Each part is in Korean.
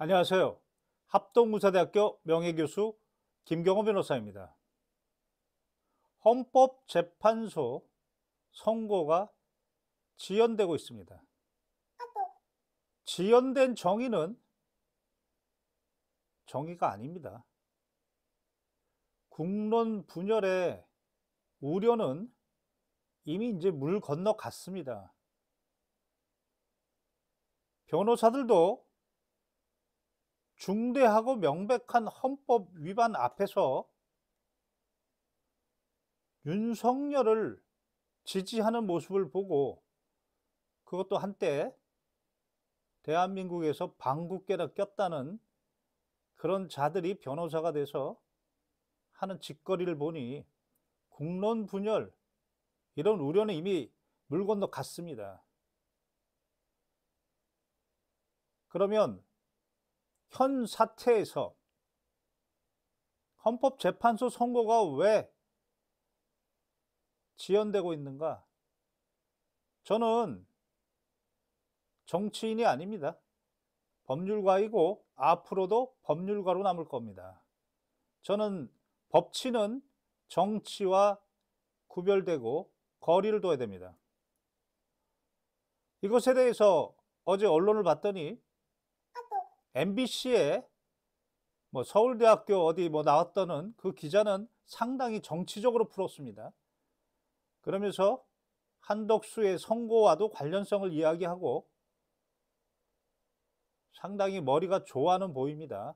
안녕하세요. 합동문사대학교 명예교수 김경호 변호사입니다. 헌법재판소 선고가 지연되고 있습니다. 지연된 정의는 정의가 아닙니다. 국론 분열의 우려는 이미 이제 물 건너갔습니다. 변호사들도 중대하고 명백한 헌법 위반 앞에서 윤석열을 지지하는 모습을 보고, 그것도 한때 대한민국에서 방귀깨나 꼈다는 그런 자들이 변호사가 돼서 하는 짓거리를 보니 국론 분열, 이런 우려는 이미 물 건너 갔습니다. 그러면 현 사태에서 헌법재판소 선고가 왜 지연되고 있는가? 저는 정치인이 아닙니다. 법률가이고 앞으로도 법률가로 남을 겁니다. 저는 법치는 정치와 구별되고 거리를 둬야 됩니다. 이것에 대해서 어제 언론을 봤더니 MBC에 서울대학교 어디 나왔다는 그 기자는 상당히 정치적으로 풀었습니다. 그러면서 한덕수의 선고와도 관련성을 이야기하고 상당히 머리가 좋아는 보입니다.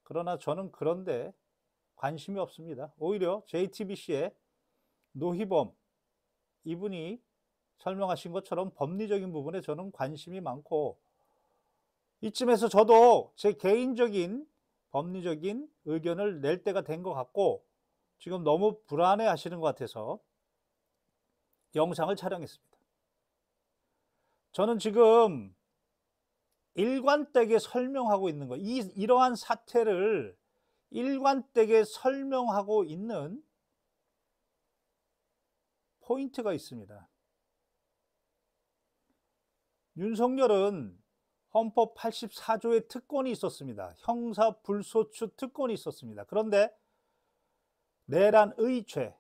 그러나 저는 그런데 관심이 없습니다. 오히려 JTBC의 노희범 이분이 설명하신 것처럼 법리적인 부분에 저는 관심이 많고, 이쯤에서 저도 제 개인적인 법리적인 의견을 낼 때가 된 것 같고, 지금 너무 불안해 하시는 것 같아서 영상을 촬영했습니다. 저는 지금 일관되게 설명하고 있는 거, 이러한 사태를 일관되게 설명하고 있는 포인트가 있습니다. 윤석열은 헌법 84조의 특권이 있었습니다. 형사불소추 특권이 있었습니다. 그런데 내란의 죄,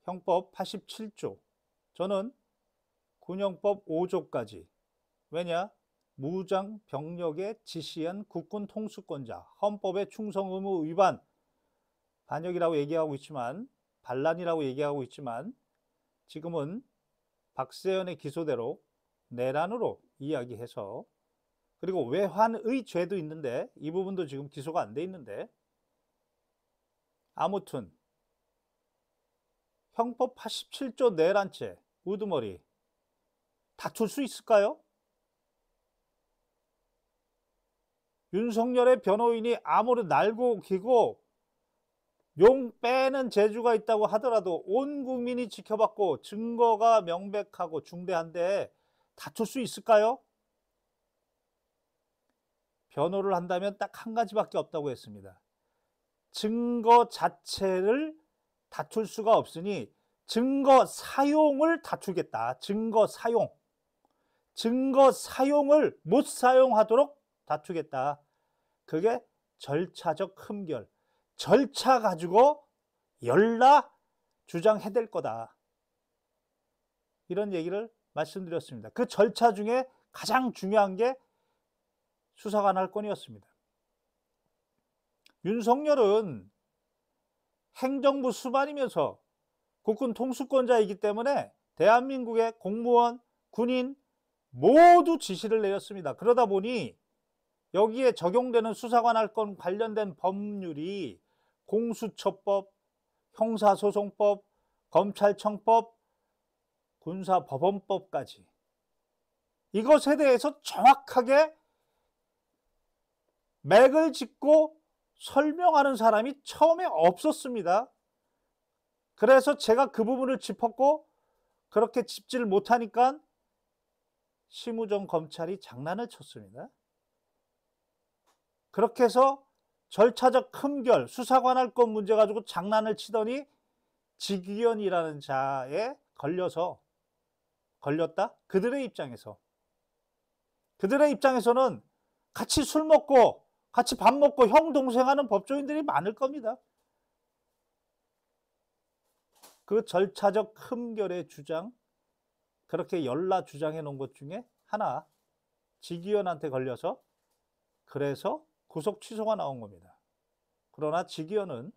형법 87조, 저는 군형법 5조까지, 왜냐? 무장 병력에 지시한 국군 통수권자, 헌법의 충성 의무 위반, 반역이라고 얘기하고 있지만, 반란이라고 얘기하고 있지만, 지금은 박세현의 기소대로 내란으로 이야기해서, 그리고 외환의 죄도 있는데 이 부분도 지금 기소가 안 돼 있는데, 아무튼 형법 87조 내란죄, 우두머리 다툴 수 있을까요? 윤석열의 변호인이 아무리 날고 기고 용 빼는 재주가 있다고 하더라도 온 국민이 지켜봤고 증거가 명백하고 중대한데 다툴 수 있을까요? 변호를 한다면 딱 한 가지밖에 없다고 했습니다. 증거 자체를 다툴 수가 없으니 증거 사용을 다투겠다. 증거 사용. 증거 사용을 못 사용하도록 다투겠다. 그게 절차적 흠결. 절차 가지고 열라 주장해댈 거다. 이런 얘기를 말씀드렸습니다. 그 절차 중에 가장 중요한 게 수사관 할건이었습니다. 윤석열은 행정부 수반이면서 국군 통수권자이기 때문에 대한민국의 공무원, 군인 모두 지시를 내렸습니다. 그러다 보니 여기에 적용되는 수사관 할건 관련된 법률이 공수처법, 형사소송법, 검찰청법, 군사법원법까지, 이것에 대해서 정확하게 맥을 짚고 설명하는 사람이 처음에 없었습니다. 그래서 제가 그 부분을 짚었고, 그렇게 짚지를 못하니까 심우정 검찰이 장난을 쳤습니다. 그렇게 해서 절차적 흠결, 수사관 할건 문제 가지고 장난을 치더니 직위원이라는 자에 걸렸다? 그들의 입장에서는 같이 술 먹고 같이 밥 먹고 형 동생 하는 법조인들이 많을 겁니다. 그 절차적 흠결의 주장, 그렇게 열라 주장해 놓은 것 중에 하나, 지기현한테 걸려서 그래서 구속 취소가 나온 겁니다. 그러나 지기현은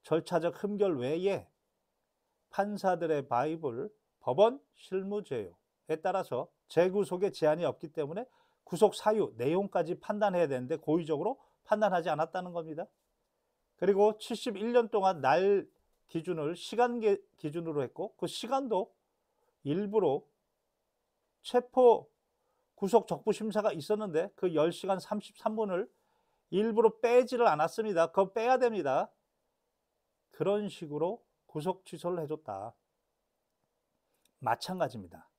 절차적 흠결 외에 판사들의 바이블, 법원 실무제요에 따라서 재구속의 제한이 없기 때문에 구속 사유, 내용까지 판단해야 되는데 고의적으로 판단하지 않았다는 겁니다. 그리고 71년 동안 날 기준을 시간 기준으로 했고 그 시간도 일부러 체포 구속 적부 심사가 있었는데 그 10시간 33분을 일부러 빼지를 않았습니다. 그거 빼야 됩니다. 그런 식으로 구속 취소를 해줬다. 마찬가지입니다.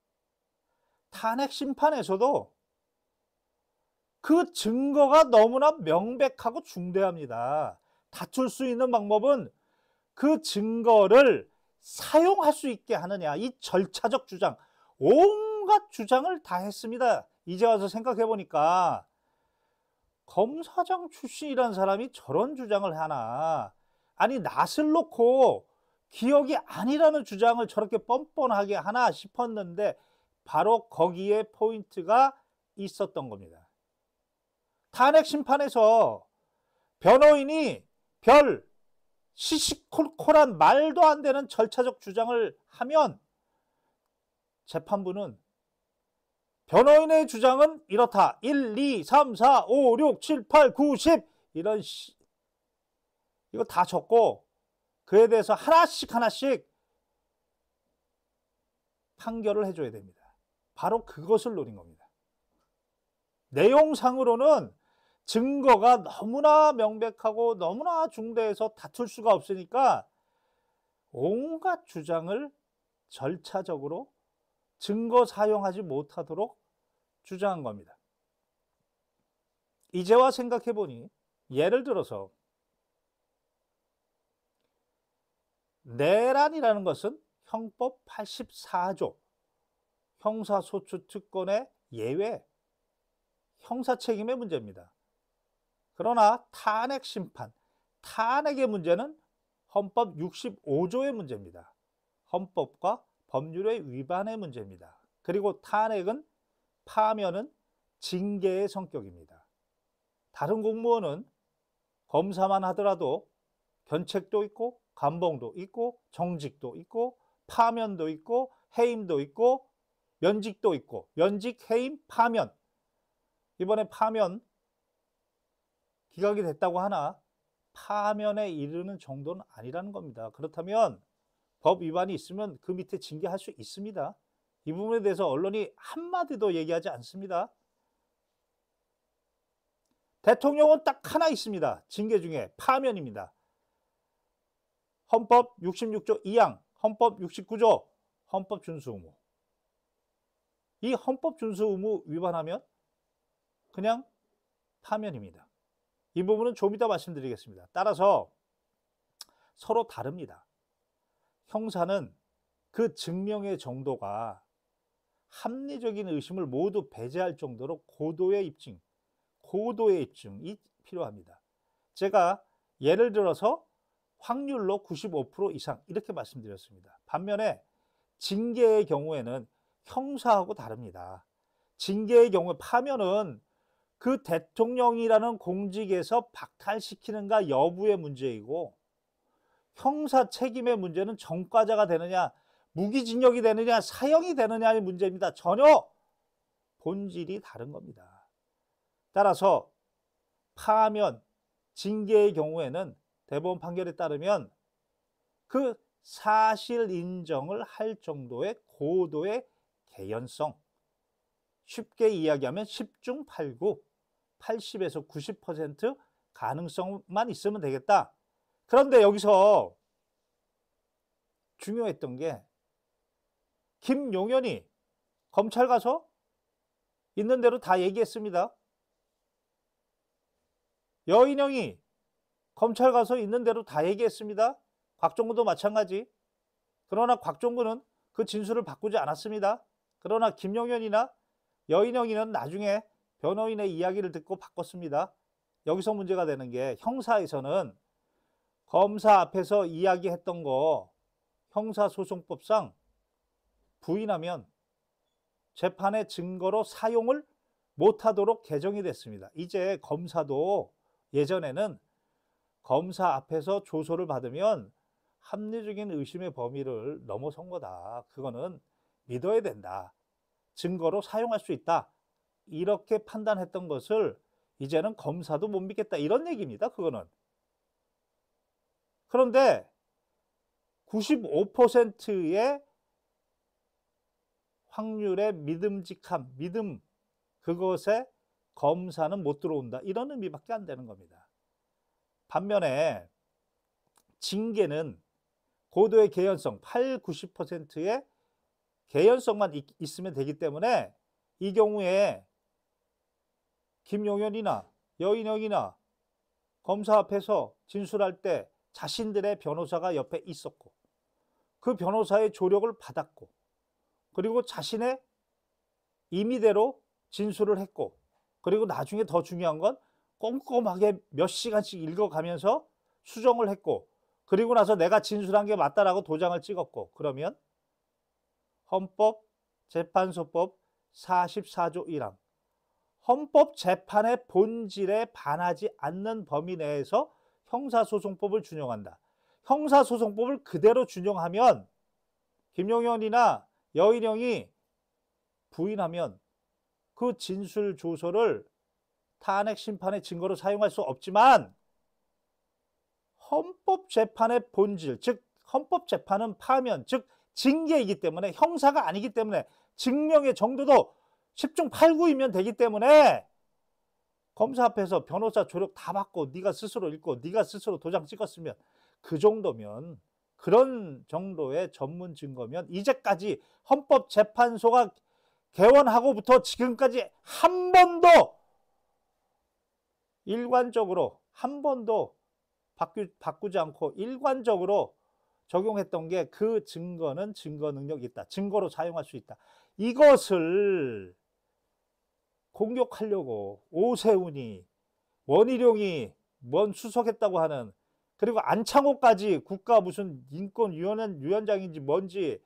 탄핵 심판에서도 그 증거가 너무나 명백하고 중대합니다. 다툴 수 있는 방법은 그 증거를 사용할 수 있게 하느냐, 이 절차적 주장, 온갖 주장을 다 했습니다. 이제 와서 생각해 보니까 검사장 출신이라는 사람이 저런 주장을 하나, 아니 낯을 놓고 기억이 아니라는 주장을 저렇게 뻔뻔하게 하나 싶었는데 바로 거기에 포인트가 있었던 겁니다. 탄핵 심판에서 변호인이 별 시시콜콜한 말도 안 되는 절차적 주장을 하면 재판부는 변호인의 주장은 이렇다. 1, 2, 3, 4, 5, 6, 7, 8, 9, 10 이런 이거 다 적고 그에 대해서 하나씩 판결을 해줘야 됩니다. 바로 그것을 노린 겁니다. 내용상으로는 증거가 너무나 명백하고 너무나 중대해서 다툴 수가 없으니까 온갖 주장을 절차적으로 증거 사용하지 못하도록 주장한 겁니다. 이제와 생각해 보니 예를 들어서 내란이라는 것은 형법 84조 형사소추특권의 예외 형사책임의 문제입니다. 그러나 탄핵 심판, 탄핵의 문제는 헌법 65조의 문제입니다. 헌법과 법률의 위반의 문제입니다. 그리고 탄핵은 파면은 징계의 성격입니다. 다른 공무원은 검사만 하더라도 견책도 있고 감봉도 있고 정직도 있고 파면도 있고 해임도 있고 면직도 있고 면직, 해임, 파면. 이번에 파면 기각이 됐다고 하나 파면에 이르는 정도는 아니라는 겁니다. 그렇다면 법 위반이 있으면 그 밑에 징계할 수 있습니다. 이 부분에 대해서 언론이 한마디도 얘기하지 않습니다. 대통령은 딱 하나 있습니다. 징계 중에 파면입니다. 헌법 66조 2항, 헌법 69조 헌법 준수 의무. 이 헌법 준수 의무 위반하면 그냥 파면입니다. 이 부분은 좀 이따 말씀드리겠습니다. 따라서 서로 다릅니다. 형사는 그 증명의 정도가 합리적인 의심을 모두 배제할 정도로 고도의 입증이 필요합니다. 제가 예를 들어서 확률로 95% 이상 이렇게 말씀드렸습니다. 반면에 징계의 경우에는 형사하고 다릅니다. 징계의 경우에 파면은 그 대통령이라는 공직에서 박탈시키는가 여부의 문제이고 형사 책임의 문제는 전과자가 되느냐, 무기징역이 되느냐, 사형이 되느냐의 문제입니다. 전혀 본질이 다른 겁니다. 따라서 파면, 징계의 경우에는 대법원 판결에 따르면 그 사실 인정을 할 정도의 고도의 개연성, 쉽게 이야기하면 10중 8구, 80에서 90% 가능성만 있으면 되겠다. 그런데 여기서 중요했던 게 김용현이 검찰 가서 있는 대로 다 얘기했습니다. 여인영이 검찰 가서 있는 대로 다 얘기했습니다. 곽종근도 마찬가지. 그러나 곽종근은 그 진술을 바꾸지 않았습니다. 그러나 김용현이나 여인영이는 나중에 변호인의 이야기를 듣고 바꿨습니다. 여기서 문제가 되는 게 형사에서는 검사 앞에서 이야기했던 거 형사소송법상 부인하면 재판의 증거로 사용을 못하도록 개정이 됐습니다. 이제 검사도 예전에는 검사 앞에서 조소를 받으면 합리적인 의심의 범위를 넘어선 거다. 그거는 믿어야 된다. 증거로 사용할 수 있다. 이렇게 판단했던 것을 이제는 검사도 못 믿겠다. 이런 얘기입니다. 그거는. 그런데 95%의 확률의 믿음직함, 믿음, 그것에 검사는 못 들어온다. 이런 의미밖에 안 되는 겁니다. 반면에 징계는 고도의 개연성, 8, 90%의 개연성만 있으면 되기 때문에 이 경우에 김용현이나 여인영이나 검사 앞에서 진술할 때 자신들의 변호사가 옆에 있었고 그 변호사의 조력을 받았고 그리고 자신의 임의대로 진술을 했고 그리고 나중에 더 중요한 건 꼼꼼하게 몇 시간씩 읽어가면서 수정을 했고 그리고 나서 내가 진술한 게 맞다라고 도장을 찍었고 그러면 헌법재판소법 44조 1항 헌법재판의 본질에 반하지 않는 범위 내에서 형사소송법을 준용한다. 형사소송법을 그대로 준용하면 김용현이나 여인영이 부인하면 그 진술 조서를 탄핵 심판의 증거로 사용할 수 없지만 헌법재판의 본질, 즉 헌법재판은 파면, 즉 징계이기 때문에 형사가 아니기 때문에 증명의 정도도 10중 8구이면 되기 때문에 검사 앞에서 변호사 조력 다 받고 네가 스스로 읽고 네가 스스로 도장 찍었으면 그 정도면 그런 정도의 전문 증거면 이제까지 헌법재판소가 개원하고부터 지금까지 한 번도 일관적으로 한 번도 바꾸지 않고 일관적으로 적용했던 게 그 증거는 증거 능력이 있다. 증거로 사용할 수 있다. 이것을 공격하려고 오세훈이 원희룡이 뭔 수석했다고 하는 그리고 안창호까지 국가 무슨 인권위원장인지 뭔지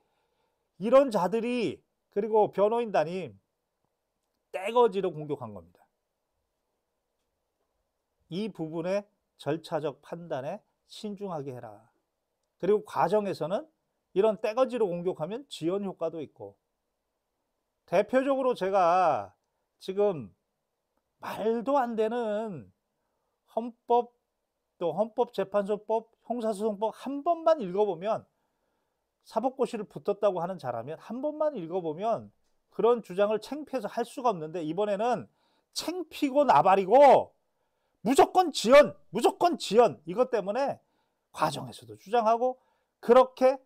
이런 자들이 그리고 변호인단이 떼거지로 공격한 겁니다. 이 부분의 절차적 판단에 신중하게 해라. 그리고 과정에서는 이런 떼거지로 공격하면 지연 효과도 있고 대표적으로 제가 지금 말도 안 되는 헌법 또 헌법재판소법 형사소송법 한 번만 읽어보면 사법고시를 붙었다고 하는 자라면 한 번만 읽어보면 그런 주장을 창피해서 할 수가 없는데 이번에는 창피고 나발이고 무조건 지연 이것 때문에 과정에서도 주장하고 그렇게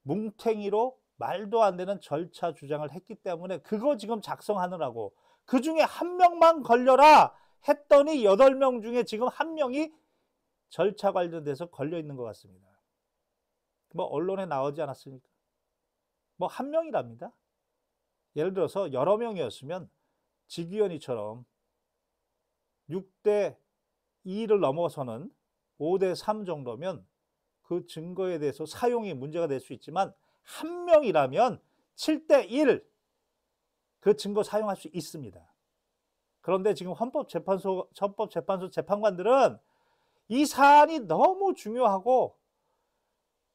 뭉탱이로 말도 안 되는 절차 주장을 했기 때문에 그거 지금 작성하느라고 그 중에 한 명만 걸려라 했더니 8명 중에 지금 한 명이 절차 관련돼서 걸려 있는 것 같습니다. 뭐 언론에 나오지 않았습니까? 뭐 한 명이랍니다. 예를 들어서 여러 명이었으면 직위원회처럼 6대 2를 넘어서는 5대 3 정도면 그 증거에 대해서 사용이 문제가 될 수 있지만 한 명이라면 7대 1 그 증거 사용할 수 있습니다. 그런데 지금 헌법재판소 재판관들은 이 사안이 너무 중요하고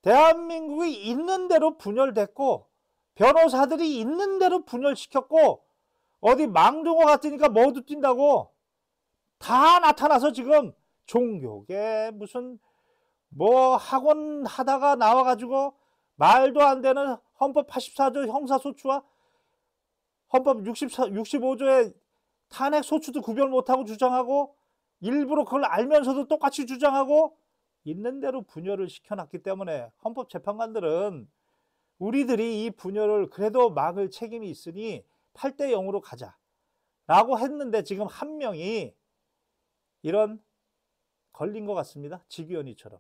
대한민국이 있는 대로 분열됐고 변호사들이 있는 대로 분열시켰고 어디 망둥어 같으니까 모두 뛴다고 다 나타나서 지금 종교계 무슨 뭐 학원 하다가 나와가지고 말도 안 되는 헌법 84조 형사소추와 헌법 65조의 탄핵소추도 구별 못하고 주장하고 일부러 그걸 알면서도 똑같이 주장하고 있는 대로 분열을 시켜놨기 때문에 헌법재판관들은 우리들이 이 분열을 그래도 막을 책임이 있으니 8대 0으로 가자 라고 했는데 지금 한 명이 이런 걸린 것 같습니다. 직위원회처럼.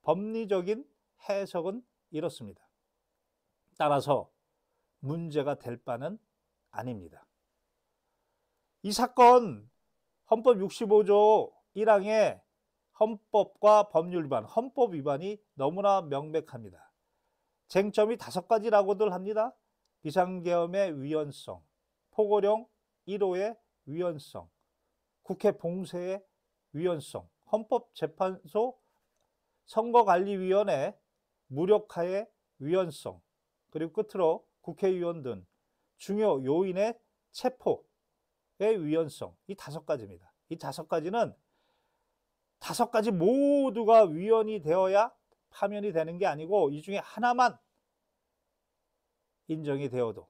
법리적인 해석은 이렇습니다. 따라서 문제가 될 바는 아닙니다. 이 사건 헌법 65조 1항의 헌법과 법률 위반, 헌법 위반이 너무나 명백합니다. 쟁점이 5가지라고들 합니다. 비상계엄의 위헌성, 포고령 1호의 위헌성, 국회 봉쇄의 위헌성, 헌법재판소 선거관리위원회 무력화의 위헌성, 그리고 끝으로 국회의원 등 중요 요인의 체포의 위헌성, 이 5가지입니다. 이 5가지는 5가지 모두가 위헌이 되어야 파면이 되는 게 아니고 이 중에 하나만 인정이 되어도,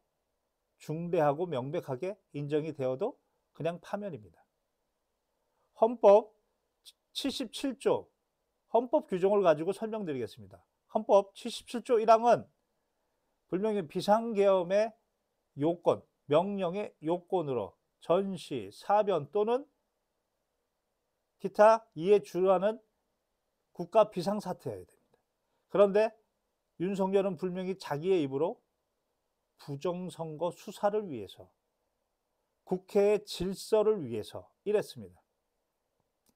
중대하고 명백하게 인정이 되어도 그냥 파면입니다. 헌법 77조 헌법 규정을 가지고 설명드리겠습니다. 헌법 77조 1항은 불명예 비상계엄의 요건, 명령의 요건으로 전시, 사변 또는 기타 이에 준하는 국가 비상사태여야 됩니다. 그런데 윤석열은 분명히 자기의 입으로 부정선거 수사를 위해서, 국회의 질서를 위해서 이랬습니다.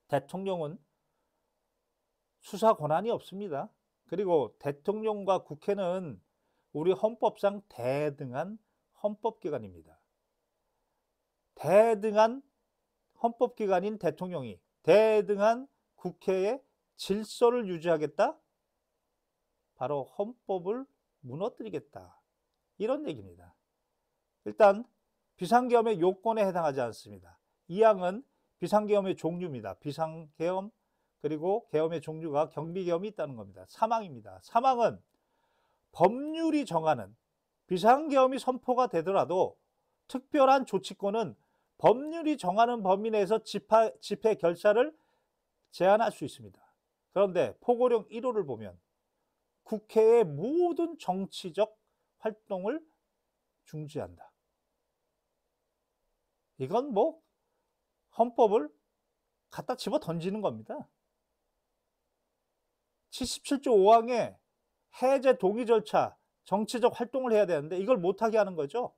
대통령은 수사 권한이 없습니다. 그리고 대통령과 국회는 우리 헌법상 대등한 헌법기관입니다. 대등한 헌법기관인 대통령이 대등한 국회의 질서를 유지하겠다? 바로 헌법을 무너뜨리겠다. 이런 얘기입니다. 일단 비상계엄의 요건에 해당하지 않습니다. 이 항은 비상계엄의 종류입니다. 비상계엄 그리고 계엄의 종류가 경비계엄이 있다는 겁니다. 3항입니다. 3항은 법률이 정하는, 비상계엄이 선포가 되더라도 특별한 조치권은 법률이 정하는 범위 내에서 집회 결사를 제한할 수 있습니다. 그런데 포고령 1호를 보면 국회의 모든 정치적 활동을 중지한다. 이건 뭐 헌법을 갖다 집어 던지는 겁니다. 77조 5항에 해제 동의 절차, 정치적 활동을 해야 되는데 이걸 못하게 하는 거죠.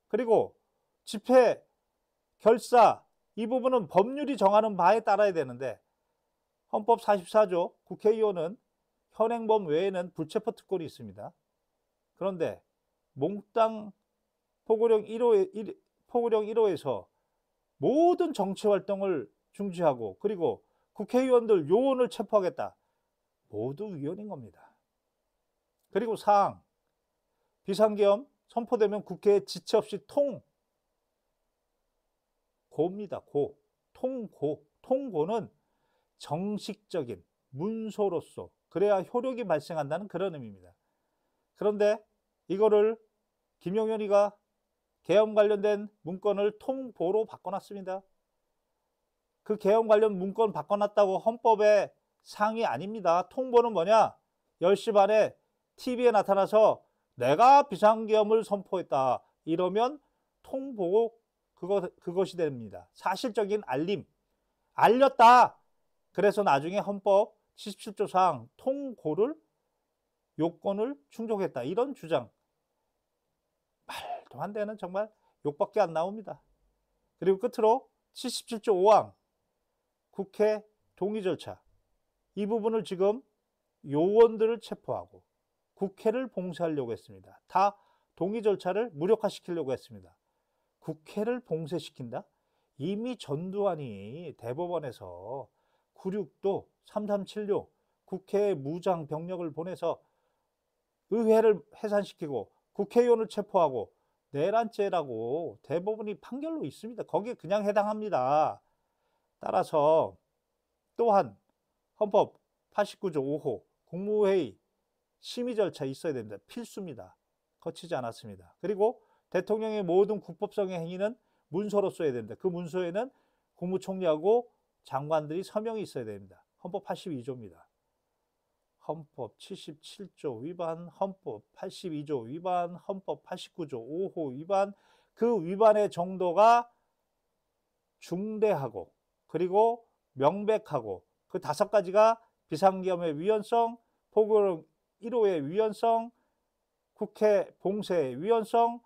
그리고 집회, 결사, 이 부분은 법률이 정하는 바에 따라야 되는데 헌법 44조 국회의원은 현행범 외에는 불체포 특권이 있습니다. 그런데 몽땅 포고령 1호에서 모든 정치활동을 중지하고 그리고 국회의원들 요원을 체포하겠다. 모두 위헌인 겁니다. 그리고 4항 비상계엄 선포되면 국회에 지체 없이 통고입니다. 통고는 정식적인 문서로서 그래야 효력이 발생한다는 그런 의미입니다. 그런데 이거를 김용현이가 계엄 관련된 문건을 통보로 바꿔놨습니다. 그 계엄 관련 문건 바꿔놨다고 헌법의 상이 아닙니다. 통보는 뭐냐? 10시 반에 TV에 나타나서 내가 비상계엄을 선포했다. 이러면 통보 그것이 됩니다. 사실적인 알림. 알렸다. 그래서 나중에 헌법 77조 4항 통고를 요건을 충족했다. 이런 주장. 말도 안 되는 정말 욕밖에 안 나옵니다. 그리고 끝으로 77조 5항 국회 동의 절차. 이 부분을 지금 요원들을 체포하고 국회를 봉쇄하려고 했습니다. 다 동의 절차를 무력화시키려고 했습니다. 국회를 봉쇄시킨다? 이미 전두환이 대법원에서 96도 3376 국회에 무장 병력을 보내서 의회를 해산시키고 국회의원을 체포하고 내란죄라고 대법원이 판결로 있습니다. 거기에 그냥 해당합니다. 따라서 또한 헌법 89조 5호 국무회의 심의 절차 있어야 됩니다. 필수입니다. 거치지 않았습니다. 그리고 대통령의 모든 국법성의 행위는 문서로 써야 됩니다. 그 문서에는 국무총리하고 장관들이 서명이 있어야 됩니다. 헌법 82조입니다. 헌법 77조 위반, 헌법 82조 위반, 헌법 89조 5호 위반, 그 위반의 정도가 중대하고 그리고 명백하고 그 5가지가 비상계엄의 위헌성, 포고령 1호의 위헌성, 국회 봉쇄의 위헌성,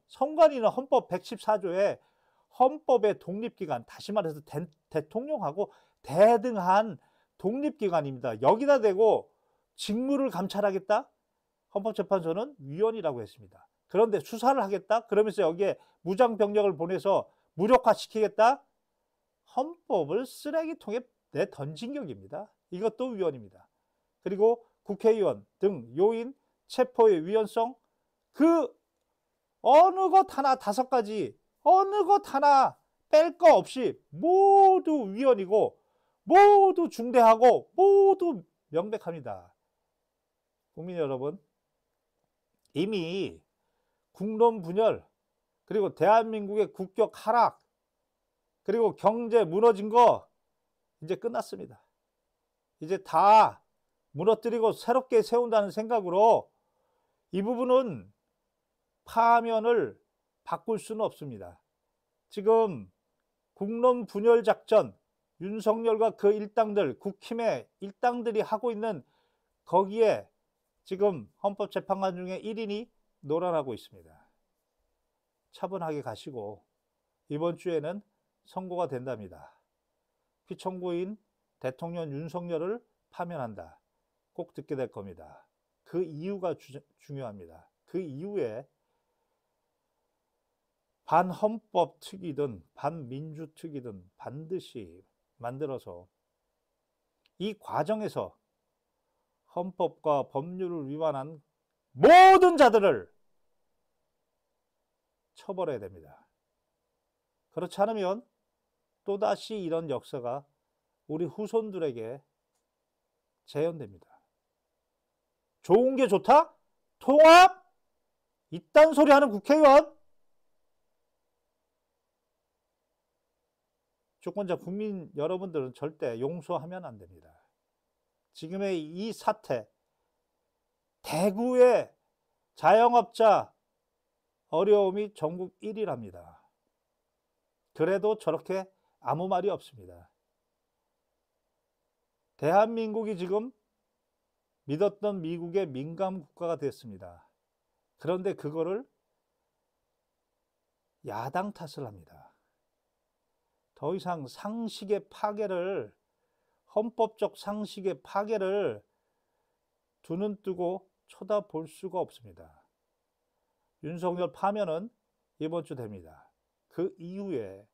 성관위는 헌법 114조에 헌법의 독립기관, 다시 말해서 대통령하고 대등한 독립기관입니다. 여기다 대고 직무를 감찰하겠다? 헌법재판소는 위헌이라고 했습니다. 그런데 수사를 하겠다? 그러면서 여기에 무장병력을 보내서 무력화시키겠다? 헌법을 쓰레기통에 내던진 격입니다. 이것도 위헌입니다. 그리고 국회의원 등 요인 체포의 위헌성, 그 어느 것 하나 5가지, 어느 것 하나 뺄 거 없이 모두 위헌이고 모두 중대하고 모두 명백합니다. 국민 여러분, 이미 국론 분열, 그리고 대한민국의 국격 하락, 그리고 경제 무너진 거 이제 끝났습니다. 이제 다 무너뜨리고 새롭게 세운다는 생각으로 이 부분은 파면을 바꿀 수는 없습니다. 지금 국론 분열 작전, 윤석열과 그 일당들, 국힘의 일당들이 하고 있는 거기에 지금 헌법재판관 중에 1인이 놀아나고 있습니다. 차분하게 가시고 이번 주에는 선고가 된답니다. 피청구인 대통령 윤석열을 파면한다. 꼭 듣게 될 겁니다. 그 이유가 중요합니다. 그 이후에 반헌법 특위든 반민주 특위든 반드시 만들어서 이 과정에서 헌법과 법률을 위반한 모든 자들을 처벌해야 됩니다. 그렇지 않으면 또다시 이런 역사가 우리 후손들에게 재현됩니다. 좋은 게 좋다? 통합? 이딴 소리 하는 국회의원? 주권자 국민 여러분들은 절대 용서하면 안 됩니다. 지금의 이 사태, 대구의 자영업자 어려움이 전국 1위랍니다. 그래도 저렇게 아무 말이 없습니다. 대한민국이 지금 믿었던 미국의 민감 국가가 됐습니다. 그런데 그거를 야당 탓을 합니다. 더 이상 상식의 파괴를, 헌법적 상식의 파괴를 두 눈 뜨고 쳐다볼 수가 없습니다. 윤석열 파면은 이번 주 됩니다. 그 이후에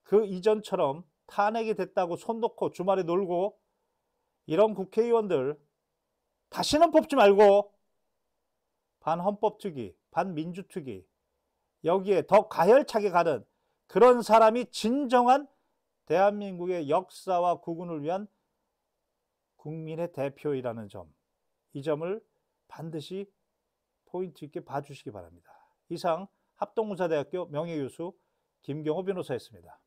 그 이전처럼 탄핵이 됐다고 손 놓고 주말에 놀고 이런 국회의원들 다시는 뽑지 말고 반헌법특위, 반민주특위 여기에 더 가열차게 가는 그런 사람이 진정한 대한민국의 역사와 국운을 위한 국민의 대표이라는 점, 이 점을 반드시 포인트 있게 봐주시기 바랍니다. 이상 합동문사대학교 명예교수 김경호 변호사였습니다.